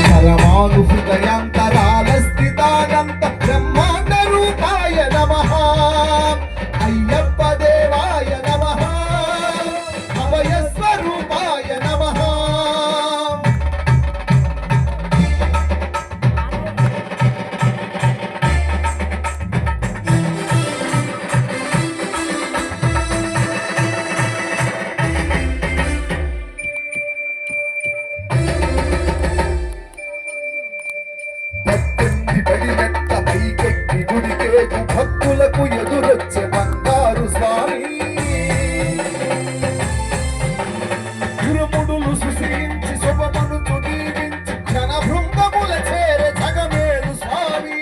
పరమాను హృదయాంతరాల స్థితానంత బ్రహ్మాండ రూపాయ నమః అయ్యప్ప దేవాయ నమః అభయ స్వరూపాయ నమః భక్తులకు ఎదురొచ్చే బంగారు స్వామి ఇరుముడులు సుశీలించి శుభమును చుదీవించి క్షణ భృంగముల చేరే జగమేలు స్వామి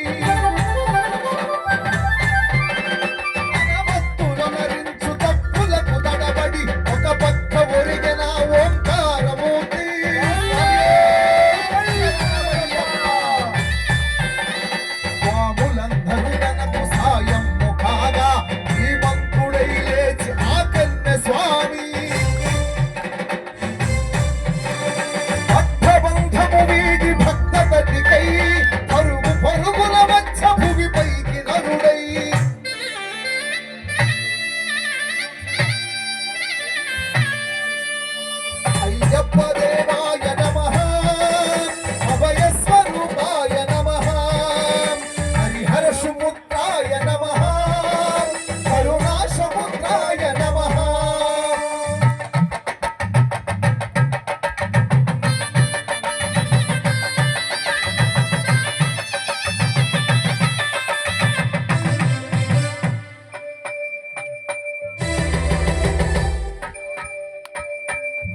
భక్తులనరించు తప్పులకు తడబడి ఒక పక్క ఒరిగిన ఓంకారమూర్తి స్వాములందరూ తనకు సాయము కాగా ఈ మంత్రుడై లేచి ఆకన్న స్వామి భక్తబంధము వీడి భక్తతటికై పరుగు పరుగుల మధ్య భూమిపైకి నరుడై అయ్యప్ప దేవాయ నమః అభయ స్వరూపాయ నమః హరిహర సుముద్రాయ నమః కరుణా సముద్రాయ నమః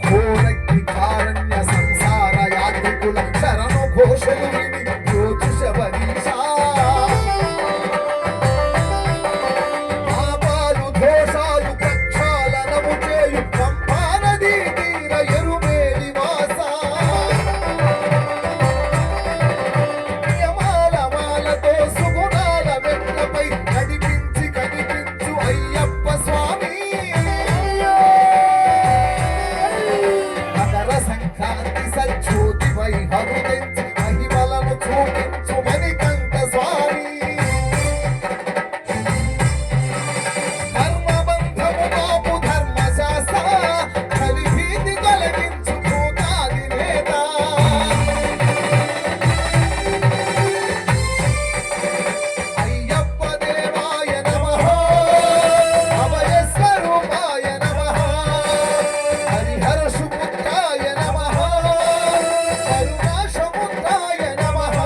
ఘోరగ్ని కారణ్య సంసార యాత్రికుల శరణు ఘోషలు విని జ్యోతిషవరీశా పాపాలు దోషాలు ప్రక్షాళనము చేయు పంపా నదీ తీర ఎరుమేలి వాసా నియమాల మాలతో సుగుణాల మెట్లపై నడిపించి కనిపించు అయ్యప్ప స్వామి మకర సంక్రాంతి సజ్జోతి వైహరుదించి మహిమలను చూపించు మణికంఠ స్వామి ధర్మబంధము బాపు ధర్మశాస్త్ర కలిభీతి తొలగించు భూతాది నేత అయ్యప్ప దేవాయ నమః అభయ స్వరూపాయ నమః హరిహర సుముద్రాయ నమః కరుణా సముద్రాయ నమః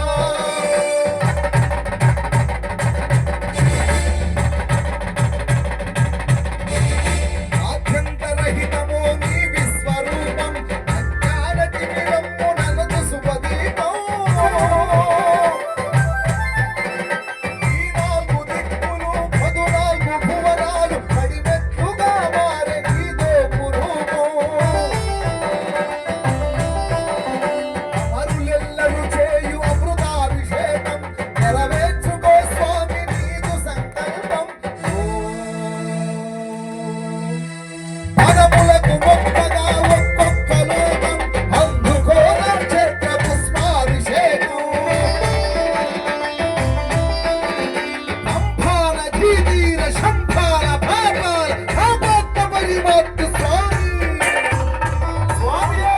ఆద్యంతరహితమో నీ విశ్వరూపం అజ్ఞానతిమిరమ్ము నలదు శుభదీపం ఈ నాలుగు దిక్కులు 14 భువనాలు పడిమెట్లుగా మారే ఈ దోపు రూపం అమరులెల్లరూ చేయు అమృతాభిషేకం నెరవేర్చుకో స్వామి నీకు సంకల్పం పదములకు మొక్కగా ఒక్కొక్క లోకం అందుకో నక్షత్ర పుష్పాభిషేకం పంపాల జీదీర శంఖాల పాపాల ఆపత్త పరిమత్తు స్వామి స్వామియే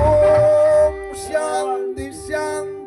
ఓం శాంతి శాంతి